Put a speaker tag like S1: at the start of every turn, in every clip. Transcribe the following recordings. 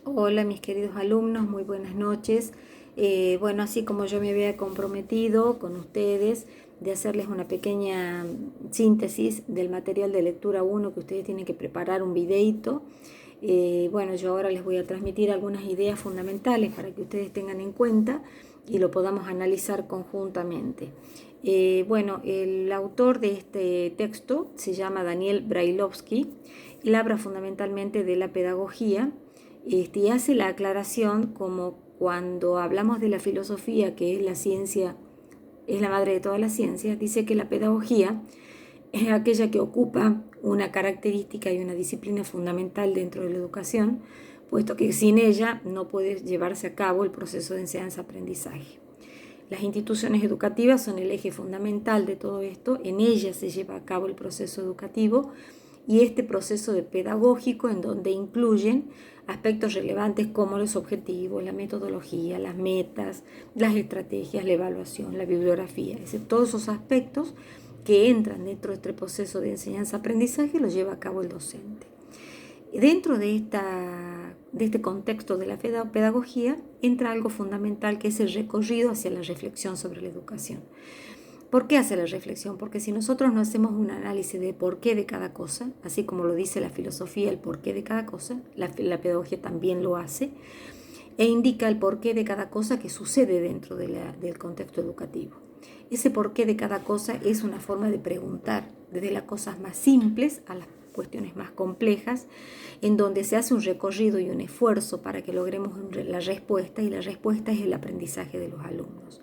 S1: Hola mis queridos alumnos, muy buenas noches. Bueno, así como yo me había comprometido con ustedes de hacerles una pequeña síntesis del material de lectura 1 que ustedes tienen que preparar un videíto. Bueno, yo ahora les voy a transmitir algunas ideas fundamentales para que ustedes tengan en cuenta y lo podamos analizar conjuntamente. Bueno, el autor de este texto se llama Daniel Brailovsky. Él habla fundamentalmente de la pedagogía y hace la aclaración como cuando hablamos de la filosofía, que es la ciencia, es la madre de todas las ciencias, dice que la pedagogía es aquella que ocupa una característica y una disciplina fundamental dentro de la educación, puesto que sin ella no puede llevarse a cabo el proceso de enseñanza-aprendizaje. Las instituciones educativas son el eje fundamental de todo esto, en ellas se lleva a cabo el proceso educativo y este proceso de pedagógico en donde incluyen aspectos relevantes como los objetivos, la metodología, las metas, las estrategias, la evaluación, la bibliografía, es decir, todos esos aspectos que entran dentro de este proceso de enseñanza-aprendizaje los lleva a cabo el docente. Dentro de este contexto de la pedagogía entra algo fundamental que es el recorrido hacia la reflexión sobre la educación. ¿Por qué hace la reflexión? Porque si nosotros no hacemos un análisis de por qué de cada cosa, así como lo dice la filosofía, el porqué de cada cosa, la pedagogía también lo hace, e indica el porqué de cada cosa que sucede dentro del contexto educativo. Ese porqué de cada cosa es una forma de preguntar, desde las cosas más simples a las cuestiones más complejas, en donde se hace un recorrido y un esfuerzo para que logremos la respuesta, y la respuesta es el aprendizaje de los alumnos.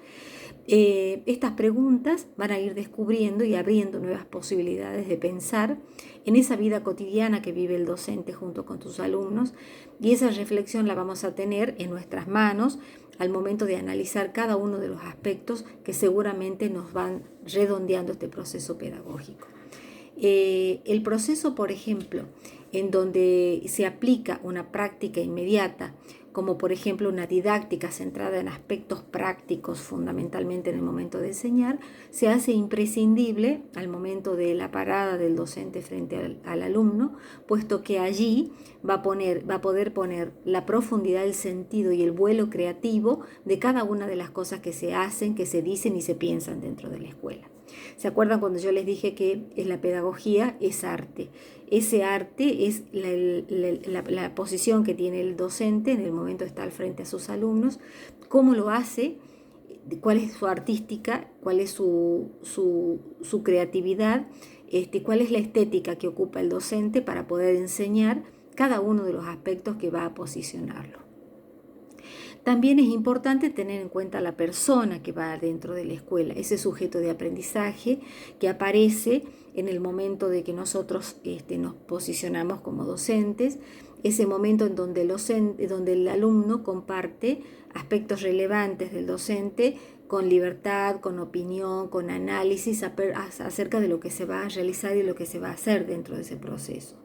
S1: Estas preguntas van a ir descubriendo y abriendo nuevas posibilidades de pensar en esa vida cotidiana que vive el docente junto con sus alumnos, y esa reflexión la vamos a tener en nuestras manos al momento de analizar cada uno de los aspectos que seguramente nos van redondeando este proceso pedagógico. El proceso, por ejemplo, en donde se aplica una práctica inmediata, como por ejemplo una didáctica centrada en aspectos prácticos fundamentalmente en el momento de enseñar, se hace imprescindible al momento de la parada del docente frente al alumno, puesto que allí va a poder poner la profundidad del sentido y el vuelo creativo de cada una de las cosas que se hacen, que se dicen y se piensan dentro de la escuela. ¿Se acuerdan cuando yo les dije que la pedagogía es arte? Ese arte es la posición que tiene el docente en el momento de estar al frente a sus alumnos, cómo lo hace, cuál es su artística, cuál es su creatividad, cuál es la estética que ocupa el docente para poder enseñar cada uno de los aspectos que va a posicionarlo. También es importante tener en cuenta la persona que va dentro de la escuela, ese sujeto de aprendizaje que aparece en el momento de que nosotros nos posicionamos como docentes, ese momento en donde el alumno comparte aspectos relevantes del docente con libertad, con opinión, con análisis acerca de lo que se va a realizar y lo que se va a hacer dentro de ese proceso.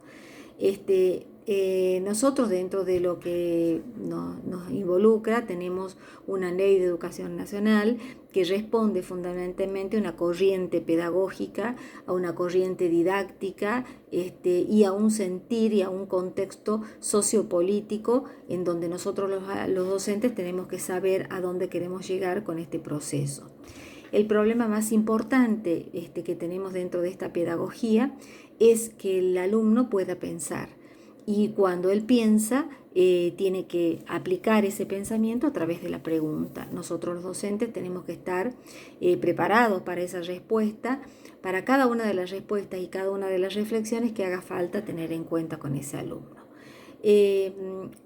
S1: Nosotros dentro de lo que nos involucra tenemos una ley de educación nacional que responde fundamentalmente a una corriente pedagógica, a una corriente didáctica y a un sentir y a un contexto sociopolítico en donde nosotros los docentes tenemos que saber a dónde queremos llegar con este proceso. El problema más importante que tenemos dentro de esta pedagogía es que el alumno pueda pensar, y cuando él piensa tiene que aplicar ese pensamiento a través de la pregunta. Nosotros los docentes tenemos que estar preparados para esa respuesta, para cada una de las respuestas y cada una de las reflexiones que haga falta tener en cuenta con ese alumno.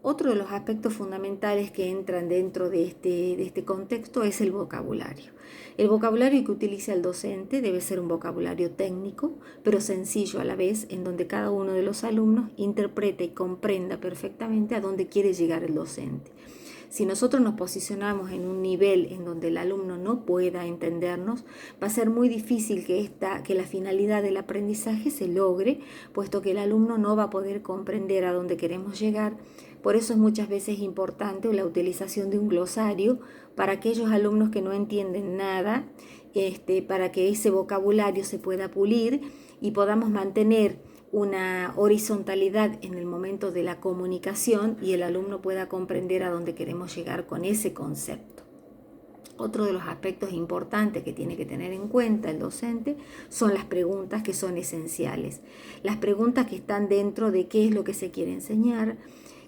S1: Otro de los aspectos fundamentales que entran dentro de este contexto es el vocabulario. El vocabulario que utiliza el docente debe ser un vocabulario técnico, pero sencillo a la vez, en donde cada uno de los alumnos interprete y comprenda perfectamente a dónde quiere llegar el docente. Si nosotros nos posicionamos en un nivel en donde el alumno no pueda entendernos, va a ser muy difícil que la finalidad del aprendizaje se logre, puesto que el alumno no va a poder comprender a dónde queremos llegar. Por eso es muchas veces importante la utilización de un glosario para aquellos alumnos que no entienden nada, para que ese vocabulario se pueda pulir y podamos mantener una horizontalidad en el momento de la comunicación y el alumno pueda comprender a dónde queremos llegar con ese concepto. Otro de los aspectos importantes que tiene que tener en cuenta el docente son las preguntas, que son esenciales. Las preguntas que están dentro de qué es lo que se quiere enseñar,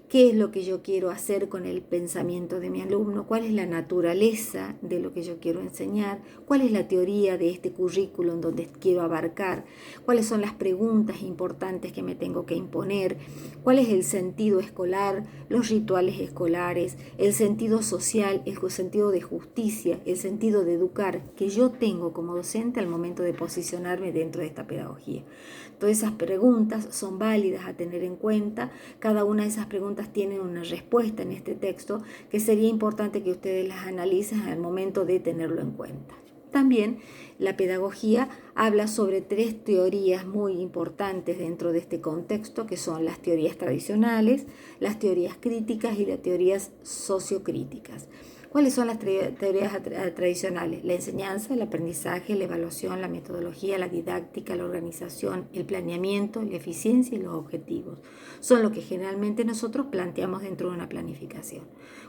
S1: qué es lo que yo quiero hacer con el pensamiento de mi alumno, cuál es la naturaleza de lo que yo quiero enseñar, cuál es la teoría de este currículum donde quiero abarcar, cuáles son las preguntas importantes que me tengo que imponer, cuál es el sentido escolar, los rituales escolares, el sentido social, el sentido de justicia, el sentido de educar que yo tengo como docente al momento de posicionarme dentro de esta pedagogía. Todas esas preguntas son válidas a tener en cuenta. Cada una de esas preguntas tiene una respuesta en este texto que sería importante que ustedes las analicen al momento de tenerlo en cuenta. También la pedagogía habla sobre 3 teorías muy importantes dentro de este contexto, que son las teorías tradicionales, las teorías críticas y las teorías sociocríticas. ¿Cuáles son las teorías tradicionales? La enseñanza, el aprendizaje, la evaluación, la metodología, la didáctica, la organización, el planeamiento, la eficiencia y los objetivos. Son lo que generalmente nosotros planteamos dentro de una planificación.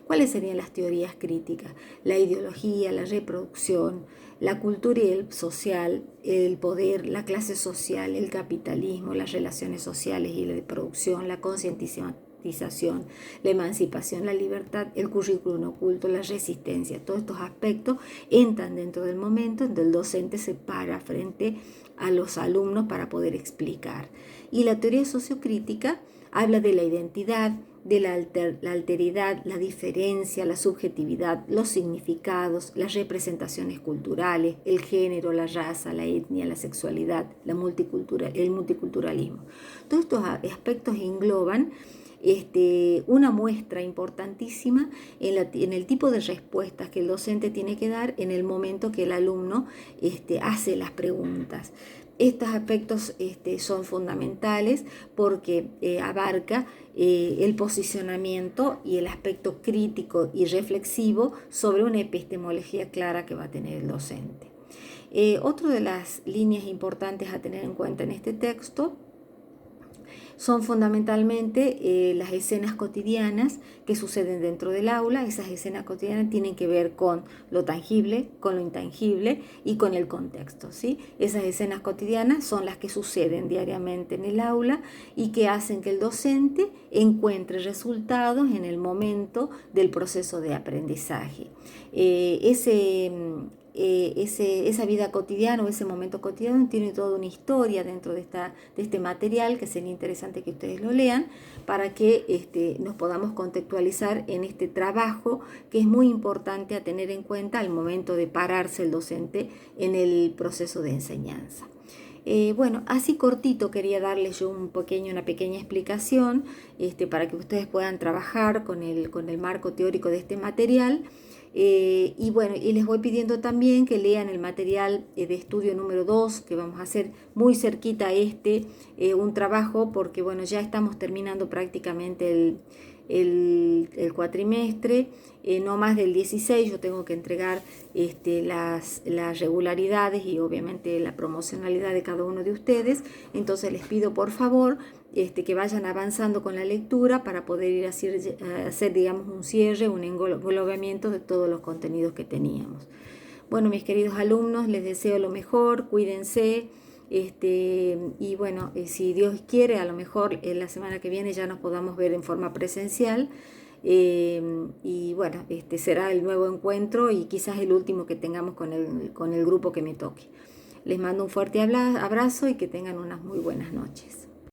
S1: ¿Cuáles serían las teorías críticas? La ideología, la reproducción, la cultura y el social, el poder, la clase social, el capitalismo, las relaciones sociales y la producción, la concientización, la emancipación, la libertad, el currículum oculto, la resistencia. Todos estos aspectos entran dentro del momento en donde el docente se para frente a los alumnos para poder explicar. Y la teoría sociocrítica habla de la identidad, de la alteridad, la diferencia, la subjetividad, los significados, las representaciones culturales, el género, la raza, la etnia, la sexualidad, el multiculturalismo. Todos estos aspectos engloban una muestra importantísima en el tipo de respuestas que el docente tiene que dar en el momento que el alumno hace las preguntas. Estos aspectos son fundamentales porque abarca el posicionamiento y el aspecto crítico y reflexivo sobre una epistemología clara que va a tener el docente. Otra de las líneas importantes a tener en cuenta en este texto son fundamentalmente las escenas cotidianas que suceden dentro del aula. Esas escenas cotidianas tienen que ver con lo tangible, con lo intangible y con el contexto, ¿sí? Esas escenas cotidianas son las que suceden diariamente en el aula y que hacen que el docente encuentre resultados en el momento del proceso de aprendizaje. Esa vida cotidiana o ese momento cotidiano tiene toda una historia dentro de este material que sería interesante que ustedes lo lean para que nos podamos contextualizar en este trabajo que es muy importante a tener en cuenta al momento de pararse el docente en el proceso de enseñanza. Bueno, así cortito quería darles yo una pequeña explicación para que ustedes puedan trabajar con el marco teórico de este material. Y bueno, y les voy pidiendo también que lean el material de estudio número 2 que vamos a hacer muy cerquita a un trabajo porque bueno, ya estamos terminando prácticamente el cuatrimestre, no más del 16 yo tengo que entregar las regularidades y obviamente la promocionalidad de cada uno de ustedes, entonces les pido por favor que vayan avanzando con la lectura para poder ir a hacer digamos un cierre, un englobamiento de todos los contenidos que teníamos. Bueno, mis queridos alumnos, les deseo lo mejor, cuídense. Y bueno, si Dios quiere, a lo mejor la semana que viene ya nos podamos ver en forma presencial y bueno, será el nuevo encuentro y quizás el último que tengamos con el grupo que me toque. Les mando un fuerte abrazo y que tengan unas muy buenas noches.